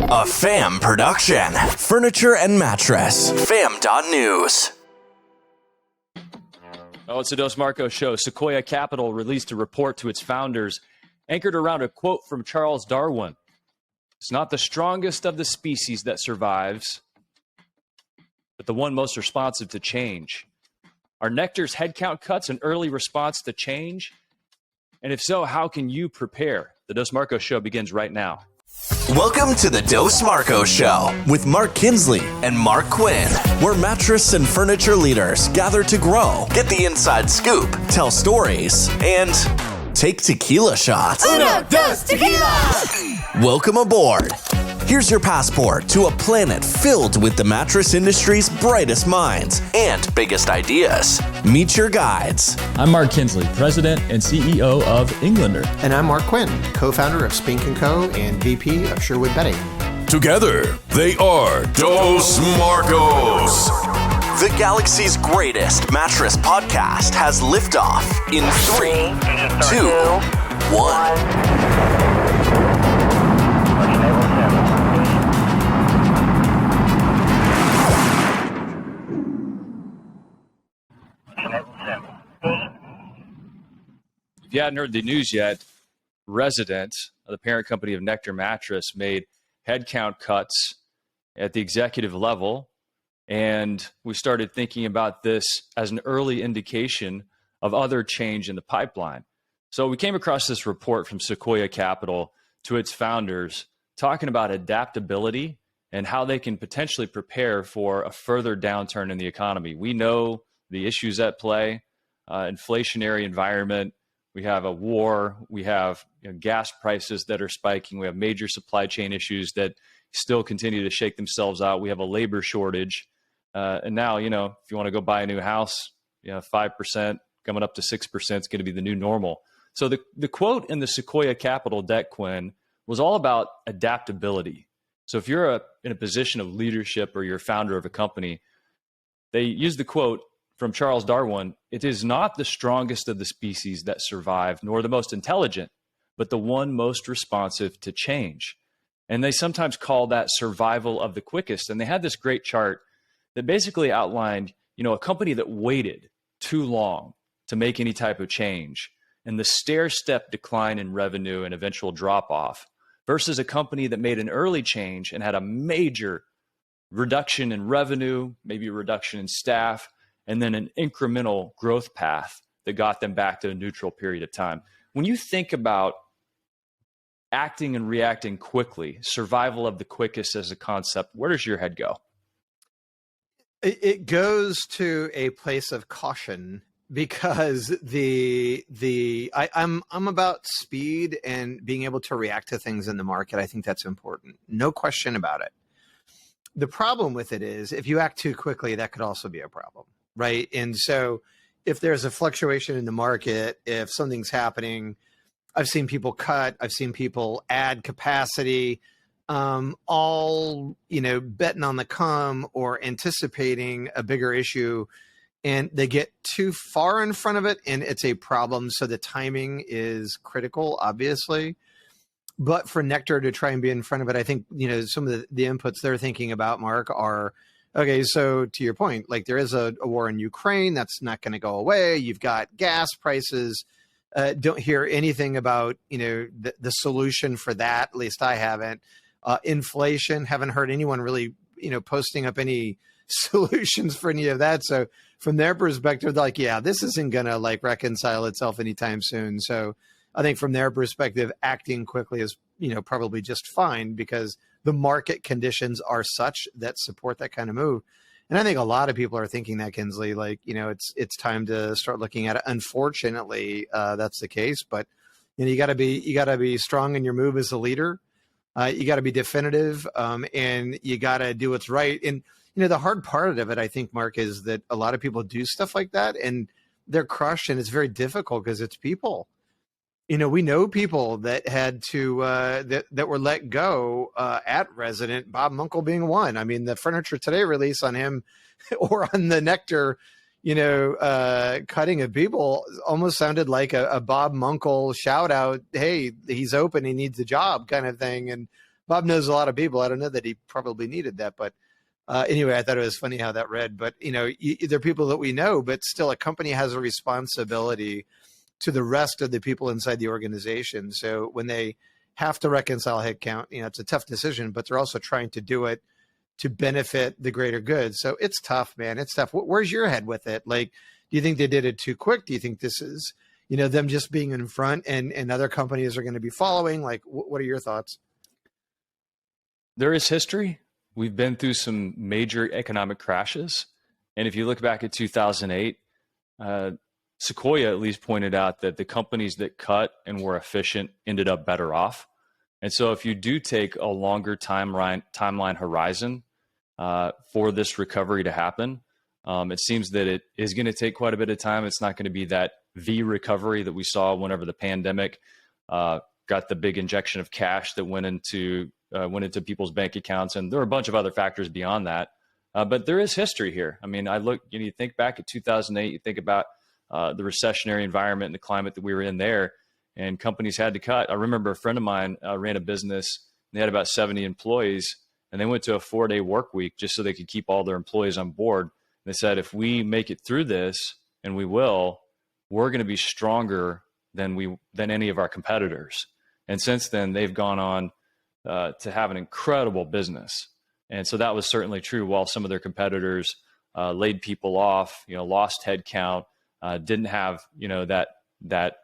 A FAM production. Furniture and mattress. FAM.news. Oh, it's the Dos Marcos show. Sequoia Capital released a report to its founders anchored around a quote from Charles Darwin. It's not the strongest of the species that survives, but the one most responsive to change. Are Nectar's headcount cuts an early response to change? And if so, how can you prepare? The Dos Marcos show begins right now. Welcome to the Dos Marcos show with Mark Kinsley and Mark Quinn, where mattress and furniture leaders gather to grow, get the inside scoop, tell stories, and take tequila shots. Uno, dos, tequila! Welcome aboard. Here's your passport to a planet filled with the mattress industry's brightest minds and biggest ideas. Meet your guides. I'm Mark Kinsley, President and CEO of Englander. And I'm Mark Quinn, co-founder of Spink & Co. and VP of Sherwood Bedding. Together, they are Dos Marcos. The galaxy's greatest mattress podcast has liftoff in 3, 2, 1. If you hadn't heard the news yet, Resident, the parent company of Nectar Mattress, made headcount cuts at the executive level. And we started thinking about this as an early indication of other change in the pipeline. So we came across this report from Sequoia Capital to its founders talking about adaptability and how they can potentially prepare for a further downturn in the economy. We know the issues at play, inflationary environment. We have a war. We have gas prices that are spiking. We have major supply chain issues that still continue to shake themselves out. We have a labor shortage. And now, if you want to go buy a new house, 5% coming up to 6% is going to be the new normal. So the quote in the Sequoia Capital deck, Quinn, was all about adaptability. So if you're in a position of leadership or you're a founder of a company, they use the quote from Charles Darwin: "It is not the strongest of the species that survive, nor the most intelligent, but the one most responsive to change." And they sometimes call that survival of the quickest. And they had this great chart that basically outlined, a company that waited too long to make any type of change and the stair-step decline in revenue and eventual drop-off versus a company that made an early change and had a major reduction in revenue, maybe a reduction in staff, and then an incremental growth path that got them back to a neutral period of time. When you think about acting and reacting quickly, survival of the quickest as a concept, where does your head go? It goes to a place of caution because I'm about speed and being able to react to things in the market. I think that's important. No question about it. The problem with it is if you act too quickly, that could also be a problem. Right. And so if there's a fluctuation in the market, if something's happening, I've seen people cut, I've seen people add capacity, all, betting on the come or anticipating a bigger issue, and they get too far in front of it and it's a problem. So the timing is critical, obviously. But for Nectar to try and be in front of it, I think, some of the inputs they're thinking about, Mark, are, okay, so to your point, like there is a war in Ukraine that's not going to go away. You've got gas prices. Don't hear anything about, the solution for that. At least I haven't. Inflation, haven't heard anyone really, posting up any solutions for any of that. So from their perspective, they're like, yeah, this isn't going to reconcile itself anytime soon. So I think from their perspective, acting quickly is, probably just fine because the market conditions are such that support that kind of move. And I think a lot of people are thinking that, Kinsley, it's time to start looking at it. Unfortunately, that's the case, but you gotta be strong in your move as a leader. You gotta be definitive, and you gotta do what's right. And, the hard part of it, I think, Mark, is that a lot of people do stuff like that and they're crushed and it's very difficult because it's people. We know people that had to that were let go at Resident, Bob Munkle being one. I mean, the Furniture Today release on him or on the Nectar, cutting of people almost sounded like a Bob Munkle shout out, hey, he's open, he needs a job kind of thing. And Bob knows a lot of people. I don't know that he probably needed that, but anyway, I thought it was funny how that read. But there are people that we know, but still, a company has a responsibility to the rest of the people inside the organization. So when they have to reconcile headcount, it's a tough decision, but they're also trying to do it to benefit the greater good. So it's tough, man. It's tough. Where's your head with it? Like, do you think they did it too quick? Do you think this is, them just being in front and other companies are going to be following? Like, what are your thoughts? There is history. We've been through some major economic crashes. And if you look back at 2008, Sequoia at least pointed out that the companies that cut and were efficient ended up better off. And so if you do take a longer timeline horizon for this recovery to happen, it seems that it is going to take quite a bit of time. It's not going to be that V recovery that we saw whenever the pandemic got the big injection of cash that went into people's bank accounts. And there are a bunch of other factors beyond that. But there is history here. I mean, you think back at 2008, you think about the recessionary environment and the climate that we were in there, and companies had to cut. I remember a friend of mine ran a business, and they had about 70 employees, and they went to a 4-day work week just so they could keep all their employees on board. And they said, if we make it through this, and we're going to be stronger than any of our competitors. And since then, they've gone on to have an incredible business. And so that was certainly true while some of their competitors laid people off, lost headcount, didn't have, that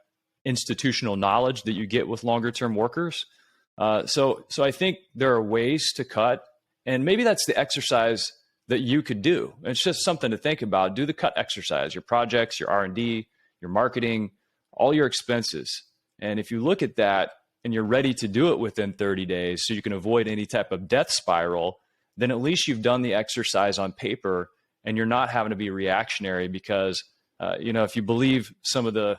institutional knowledge that you get with longer term workers. So I think there are ways to cut, and maybe that's the exercise that you could do. It's just something to think about. Do the cut exercise, your projects, your R&D, your marketing, all your expenses. And if you look at that and you're ready to do it within 30 days so you can avoid any type of death spiral, then at least you've done the exercise on paper and you're not having to be reactionary because, if you believe some of the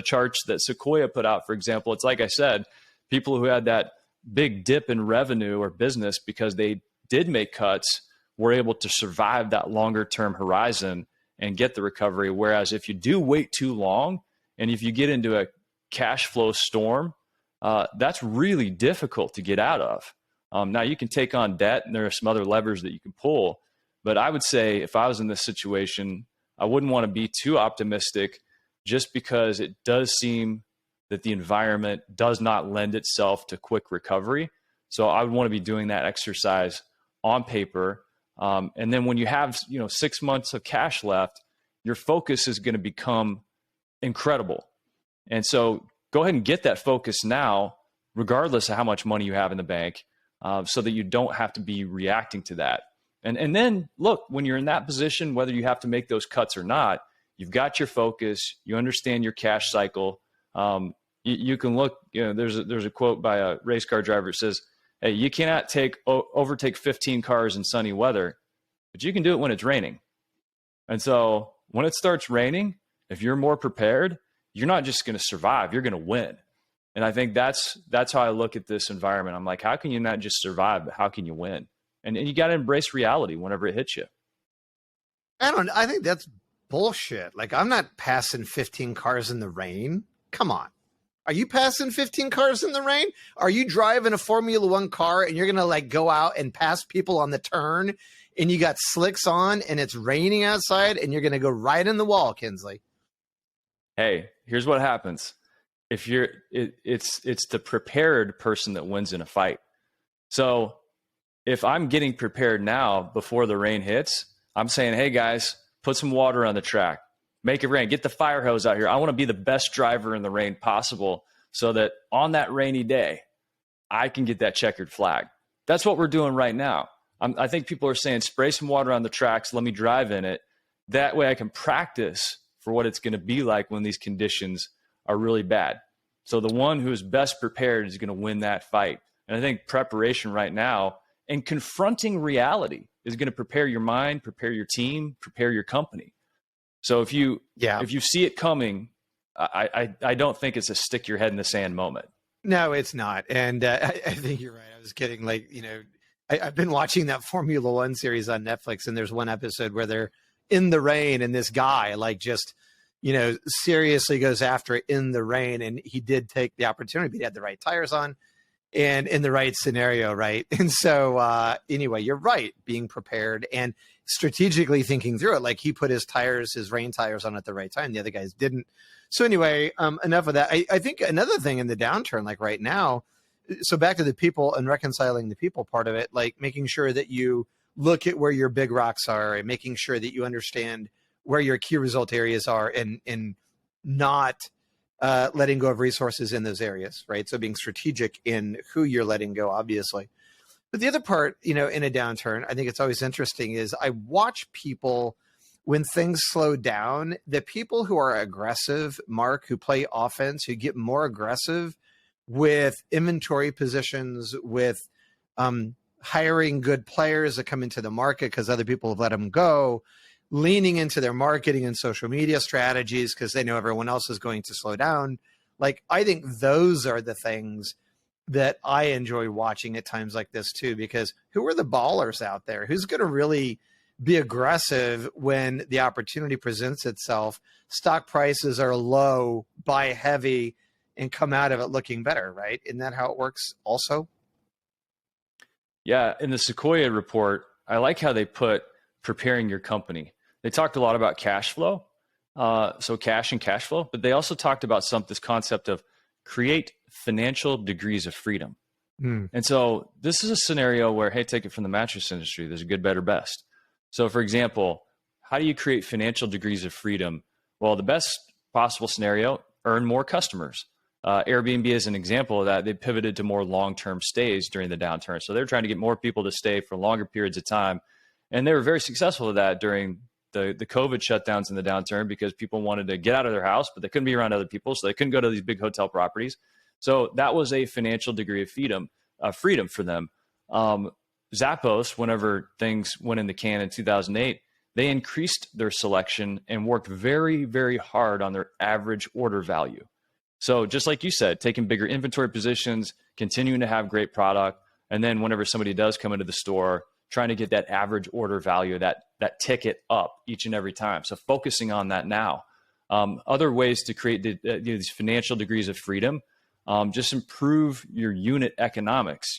charts that Sequoia put out, for example, it's like I said, people who had that big dip in revenue or business because they did make cuts were able to survive that longer term horizon and get the recovery. Whereas if you do wait too long and if you get into a cash flow storm, that's really difficult to get out of. Now you can take on debt and there are some other levers that you can pull, but I would say if I was in this situation, I wouldn't want to be too optimistic just because it does seem that the environment does not lend itself to quick recovery. So I would want to be doing that exercise on paper. And then when you have, 6 months of cash left, your focus is going to become incredible. And so go ahead and get that focus now, regardless of how much money you have in the bank, so that you don't have to be reacting to that. And then look, when you're in that position, whether you have to make those cuts or not, you've got your focus, you understand your cash cycle. You can look, there's a quote by a race car driver. It says, hey, you cannot overtake 15 cars in sunny weather, but you can do it when it's raining. And so when it starts raining, if you're more prepared, you're not just going to survive, you're going to win. And I think that's how I look at this environment. I'm like, how can you not just survive, but how can you win? And you got to embrace reality whenever it hits you. I think that's bullshit. Like, I'm not passing 15 cars in the rain. Come on. Are you passing 15 cars in the rain? Are you driving a Formula One car and you're going to go out and pass people on the turn and you got slicks on and it's raining outside and you're going to go right in the wall, Kinsley? Hey, here's what happens. If it's the prepared person that wins in a fight. So if I'm getting prepared now before the rain hits, I'm saying, hey guys, put some water on the track, make it rain, get the fire hose out here. I want to be the best driver in the rain possible so that on that rainy day, I can get that checkered flag. That's what we're doing right now. I think people are saying, spray some water on the tracks, let me drive in it. That way I can practice for what it's going to be like when these conditions are really bad. So the one who is best prepared is going to win that fight. And I think preparation right now and confronting reality is going to prepare your mind, prepare your team, prepare your company. So if you see it coming, I don't think it's a stick your head in the sand moment. No, it's not. And I think you're right. I was getting I've been watching that Formula One series on Netflix, and there's one episode where they're in the rain and this guy seriously goes after it in the rain. And he did take the opportunity. He had the right tires on. and in the right scenario, right? And so anyway, you're right, being prepared and strategically thinking through it. Like he put his rain tires on at the right time. The other guys didn't. So anyway, enough of that. I think another thing in the downturn, like right now, so back to the people and reconciling the people part of it, like making sure that you look at where your big rocks are and making sure that you understand where your key result areas are and not letting go of resources in those areas, right? So being strategic in who you're letting go, obviously. But the other part, in a downturn, I think it's always interesting is I watch people when things slow down, the people who are aggressive, Mark, who play offense, who get more aggressive with inventory positions, with hiring good players that come into the market because other people have let them go, leaning into their marketing and social media strategies because they know everyone else is going to slow down. Like, I think those are the things that I enjoy watching at times like this too, because who are the ballers out there? Who's going to really be aggressive when the opportunity presents itself? Stock prices are low, buy heavy, and come out of it looking better, right? Isn't that how it works also? Yeah. In the Sequoia report, I like how they put preparing your company. They talked a lot about cash flow, so cash and cash flow, but they also talked about this concept of create financial degrees of freedom. And so this is a scenario where, hey, take it from the mattress industry. There's a good, better, best. So for example, how do you create financial degrees of freedom? Well, the best possible scenario, earn more customers. Airbnb is an example of that. They pivoted to more long-term stays during the downturn. So they're trying to get more people to stay for longer periods of time. And they were very successful at that during the COVID shutdowns in the downturn because people wanted to get out of their house, but they couldn't be around other people. So they couldn't go to these big hotel properties. So that was a financial degree of freedom for them. Zappos, whenever things went in the can in 2008, they increased their selection and worked very, very hard on their average order value. So just like you said, taking bigger inventory positions, continuing to have great product, and then whenever somebody does come into the store, trying to get that average order value, that ticket up each and every time. So focusing on that now. Other ways to create these financial degrees of freedom, just improve your unit economics.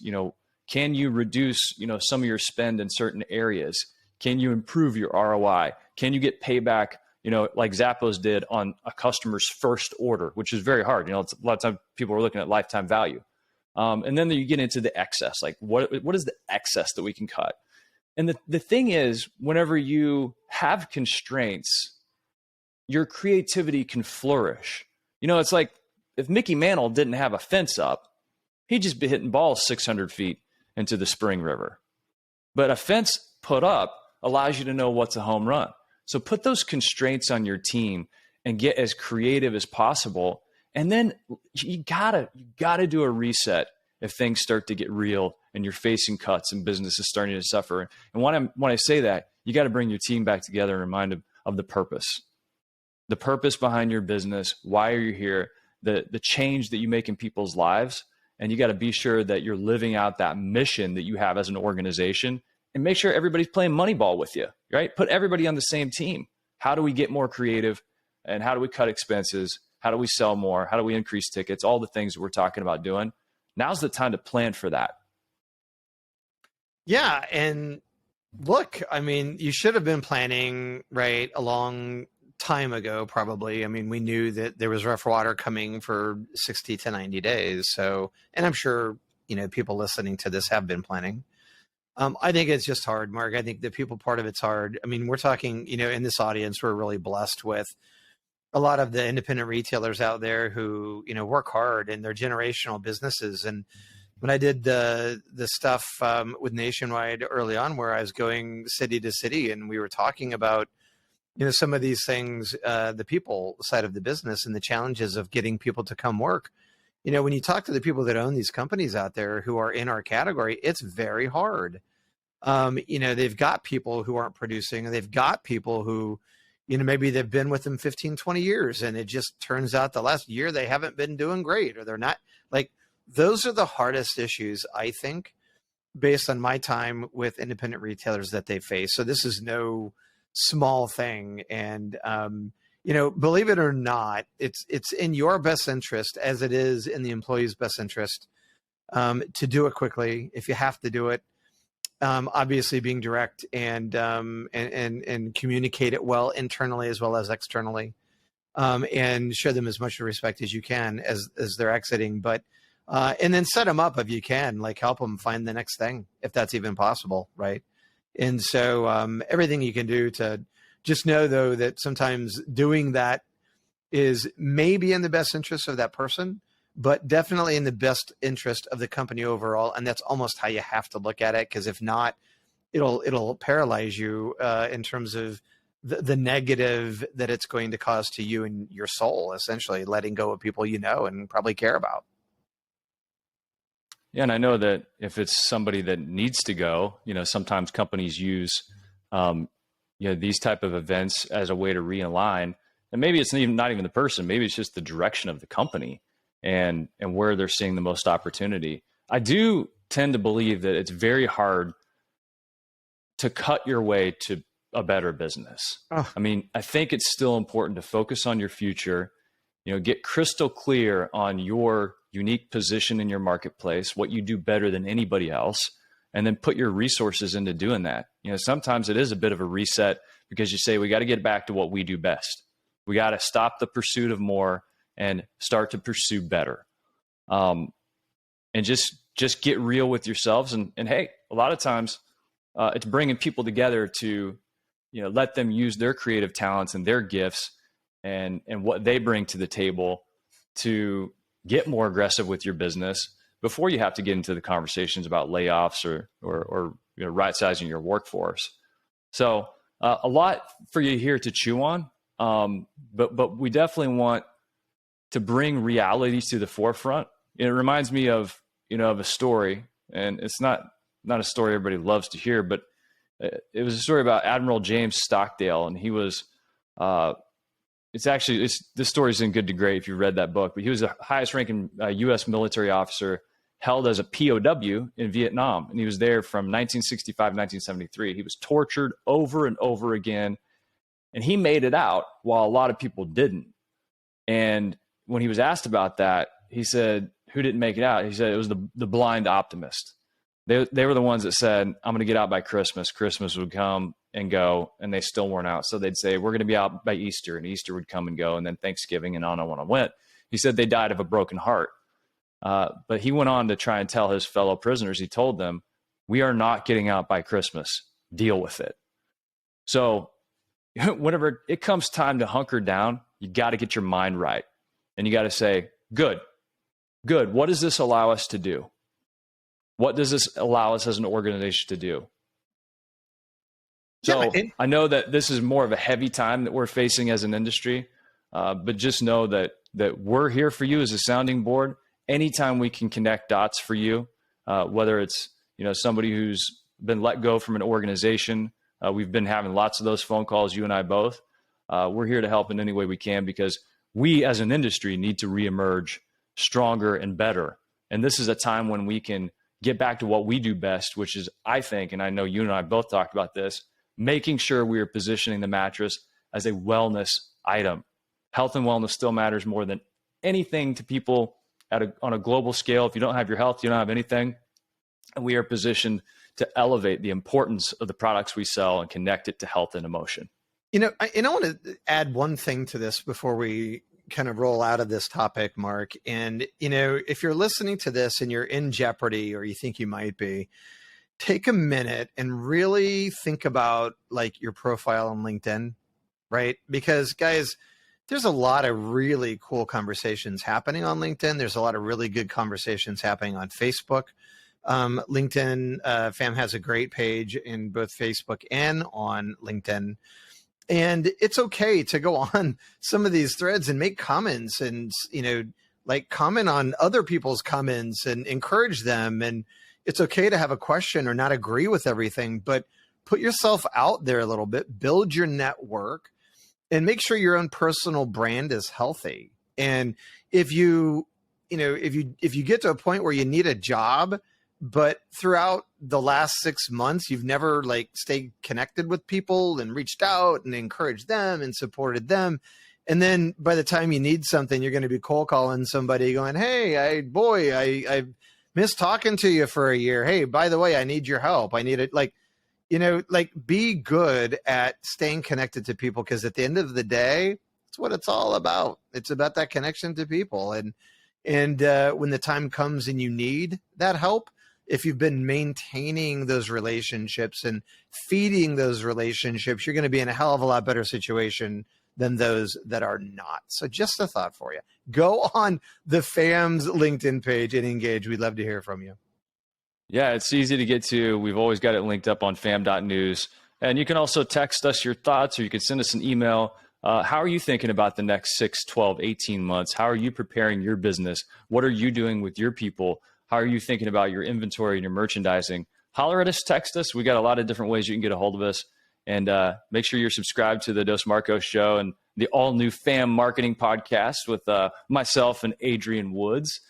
Can you reduce, some of your spend in certain areas? Can you improve your ROI? Can you get payback, like Zappos did on a customer's first order, which is very hard. It's, a lot of times people are looking at lifetime value. And then you get into the excess, like what is the excess that we can cut? And the thing is, whenever you have constraints, your creativity can flourish. It's like if Mickey Mantle didn't have a fence up, he'd just be hitting balls 600 feet into the Spring River. But a fence put up allows you to know what's a home run. So put those constraints on your team and get as creative as possible. And then you gotta do a reset if things start to get real and you're facing cuts and business is starting to suffer. And when I say that, you got to bring your team back together and remind them of the purpose behind your business. Why are you here? The change that you make in people's lives. And you got to be sure that you're living out that mission that you have as an organization, and make sure everybody's playing Moneyball with you, right? Put everybody on the same team. How do we get more creative? And how do we cut expenses? How do we sell more? How do we increase tickets? All the things that we're talking about doing. Now's the time to plan for that. Yeah. And look, you should have been planning, right, a long time ago, probably. We knew that there was rough water coming for 60 to 90 days. So, and I'm sure, people listening to this have been planning. I think it's just hard, Mark. I think the people part of it's hard. We're talking, in this audience, we're really blessed with a lot of the independent retailers out there who, work hard and they're generational businesses. And when I did the stuff with Nationwide early on, where I was going city to city and we were talking about, some of these things, the people side of the business and the challenges of getting people to come work. When you talk to the people that own these companies out there who are in our category, it's very hard. They've got people who aren't producing, and they've got people who, maybe they've been with them 15, 20 years, and it just turns out the last year they haven't been doing great, or they're not. Like, those are the hardest issues, I think, based on my time with independent retailers that they face. So this is no small thing. And, believe it or not, it's in your best interest, as it is in the employee's best interest, to do it quickly if you have to do it. Obviously being direct and communicate it well internally as well as externally, and show them as much respect as you can as they're exiting. But and then set them up if you can, like help them find the next thing if that's even possible, right? And so everything you can do to just know, though, that sometimes doing that is maybe in the best interest of that person, but definitely in the best interest of the company overall. And that's almost how you have to look at it, because if not, it'll paralyze you in terms of the negative that it's going to cause to you and your soul, essentially letting go of people you know and probably care about. Yeah, and I know that if it's somebody that needs to go, sometimes companies use, these type of events as a way to realign. And maybe it's not even the person. Maybe it's just the direction of the company and where they're seeing the most opportunity. I do tend to believe that it's very hard to cut your way to a better business. I mean, I think it's still important to focus on your future, get crystal clear on your unique position in your marketplace, what you do better than anybody else, and then put your resources into doing that. Sometimes it is a bit of a reset because you say, we got to get back to what we do best. We got to stop the pursuit of more and start to pursue better. And just get real with yourselves. And hey, a lot of times it's bringing people together to, let them use their creative talents and their gifts and what they bring to the table to get more aggressive with your business before you have to get into the conversations about layoffs or right sizing your workforce. So a lot for you here to chew on. But we definitely want to bring reality to the forefront. It reminds me of a story, and it's not a story everybody loves to hear, but it was a story about Admiral James Stockdale, and he was. This story's in Good to Great if you read that book, but he was the highest ranking U.S. military officer held as a POW in Vietnam. And he was there from 1965 to 1973. He was tortured over and over again. And he made it out while a lot of people didn't. And when he was asked about that, he said, who didn't make it out? He said it was the blind optimist. They were the ones that said, I'm going to get out by Christmas. Christmas would come and go, and they still weren't out. So they'd say, we're going to be out by Easter, and Easter would come and go, and then Thanksgiving, and on and on and went. He said they died of a broken heart. But he went on to try and tell his fellow prisoners, he told them, we are not getting out by Christmas. Deal with it. So whenever it comes time to hunker down, you got to get your mind right. And you got to say, good. What does this allow us to do? What does this allow us as an organization to do? So I know that this is more of a heavy time that we're facing as an industry, but just know that we're here for you as a sounding board. Anytime we can connect dots for you, whether it's somebody who's been let go from an organization, we've been having lots of those phone calls, you and I both. We're here to help in any way we can, because we as an industry need to reemerge stronger and better. And this is a time when we can get back to what we do best, which is, I think, and I know you and I both talked about this, making sure we are positioning the mattress as a wellness item. Health and wellness still matters more than anything to people on a global scale. If you don't have your health, you don't have anything. And we are positioned to elevate the importance of the products we sell and connect it to health and emotion. I want to add one thing to this before we kind of roll out of this topic, Mark. And, if you're listening to this and you're in jeopardy, or you think you might be, take a minute and really think about like your profile on LinkedIn, right? Because guys, there's a lot of really cool conversations happening on LinkedIn. There's a lot of really good conversations happening on Facebook. LinkedIn Fam has a great page in both Facebook and on LinkedIn. And it's okay to go on some of these threads and make comments and, like comment on other people's comments and encourage them. And it's okay to have a question or not agree with everything, but put yourself out there a little bit, build your network, and make sure your own personal brand is healthy. And if you get to a point where you need a job, but throughout the last 6 months, you've never like stayed connected with people and reached out and encouraged them and supported them. And then by the time you need something, you're going to be cold calling somebody going, hey, I miss talking to you for a year. Hey, by the way, I need your help. I need it. Like, be good at staying connected to people, because at the end of the day, that's what it's all about. It's about that connection to people. And when the time comes and you need that help, if you've been maintaining those relationships and feeding those relationships, you're going to be in a hell of a lot better situation than those that are not. So just a thought for you. Go on the FAM's LinkedIn page and engage. We'd love to hear from you. Yeah, it's easy to get to. We've always got it linked up on fam.news. And you can also text us your thoughts, or you can send us an email. How are you thinking about the next 6, 12, 18 months? How are you preparing your business? What are you doing with your people? How are you thinking about your inventory and your merchandising? Holler at us, text us. We got a lot of different ways you can get a hold of us. And make sure you're subscribed to the Dos Marcos Show and the all-new FAM Marketing Podcast with myself and Adrian Woods,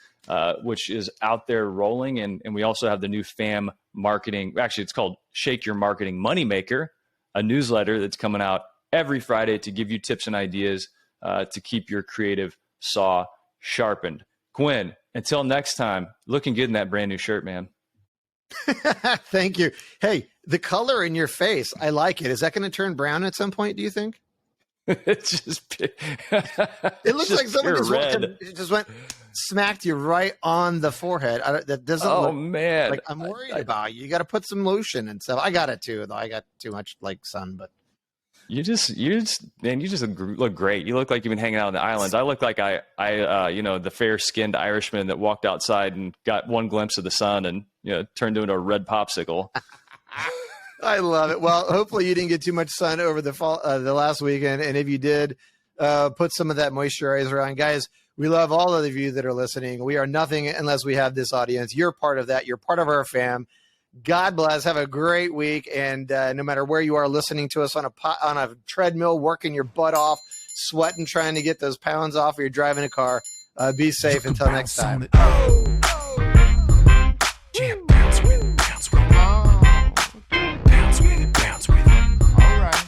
which is out there rolling. And we also have the new FAM Marketing. Actually, it's called Shake Your Marketing Moneymaker, a newsletter that's coming out every Friday to give you tips and ideas to keep your creative saw sharpened. Quinn, until next time, looking good in that brand new shirt, man. Thank you. Hey, the color in your face, I like it. Is that going to turn brown at some point, do you think? It's just it looks like someone just went smacked you right on the forehead. That doesn't look, man. Like, I'm worried about you. You got to put some lotion and stuff. I got it too, though. I got too much sun, but you just look great. You look like you've been hanging out on the islands. I look like I the fair-skinned Irishman that walked outside and got one glimpse of the sun and turned into a red popsicle. I love it. Well, hopefully you didn't get too much sun over the last weekend, and if you did, put some of that moisturizer on, guys. We love all of you that are listening. We are nothing unless we have this audience. You're part of that. You're part of our fam. God bless. Have a great week. And no matter where you are listening to us on a treadmill, working your butt off, sweating, trying to get those pounds off, or you're driving a car, be safe until next time. Jam, bounce with it, bounce with it. Bounce with it, bounce with it. All right.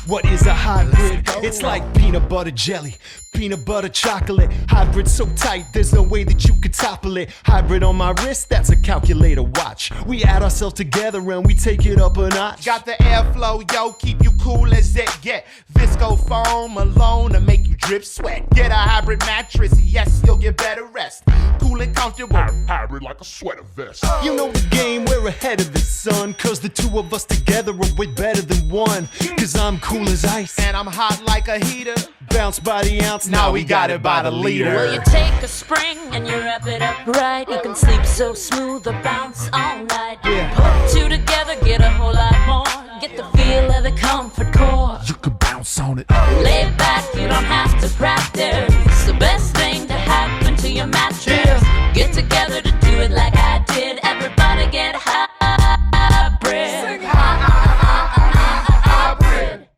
What is a hybrid? It's like peanut butter jelly, peanut butter chocolate. Hybrid so tight, there's no way that you could topple it. Hybrid on my wrist, that's a calculator watch. We add ourselves together and we take it up a notch. Got the airflow, yo, keep you cool as it get. Visco foam alone to make you drip sweat. Get a hybrid mattress, yes, you'll get better rest. Cool and comfortable, hybrid like a sweater vest. You know the game, we're ahead of the sun. Cause the two of us together are way better than one. Cause I'm cool as ice and I'm hot like a heater. Bounce by the ounce, now we got it by the liter. Well, you take a spring and you wrap it up right. You can sleep so smooth or bounce all night. Put two together, get a whole lot more. Get the feel of the comfort core. You can bounce on it. Lay back, you don't have to practice. It's the best thing to happen to your mattress. Get together to do it like I did. Everybody get hybrid.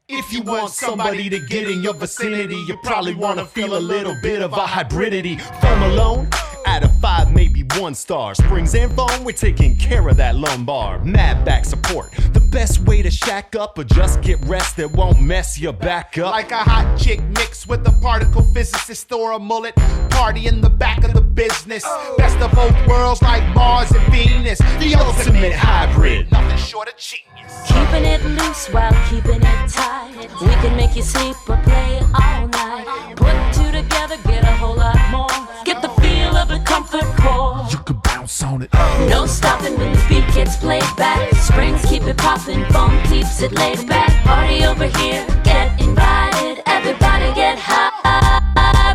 If you want somebody to get in your vicinity, you probably want to feel a little bit of a hybridity. Foam alone, out of 5, maybe 1 star. Springs and foam, we're taking care of that lumbar. Mad back support, the best way to shack up or just get rest that won't mess your back up. Like a hot chick mixed with a particle physicist or a mullet. Party in the back of the business. Best of both worlds like Mars and Venus. The ultimate hybrid. Nothing short of genius. Keeping it loose while keeping it tight. We can make you sleep or play all night. Put two together, get a whole lot more. Get the feel of the comfort core. You can bounce on it. No stopping when the beat gets played back. Springs keep it popping, foam keeps it laid back. Party over here, get invited. Everybody get hybrid.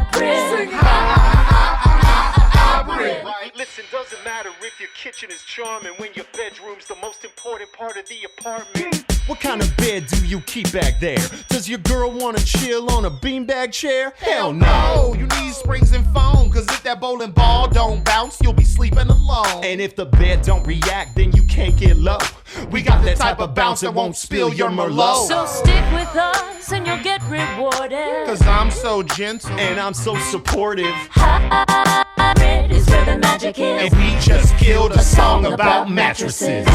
Listen, doesn't matter if your kitchen is charming when your bedroom's the most important part of the apartment. What kind of bed do you keep back there? Does your girl wanna chill on a beanbag chair? Hell no! You need springs and foam, cause if that bowling ball don't bounce, you'll be sleeping alone. And if the bed don't react, then you can't get low. We got that type of bounce that won't spill your Merlot. So stick with us and you'll get rewarded. Cause I'm so gentle and I'm so supportive. Hybrid is where the magic is. And we just killed a song about mattresses.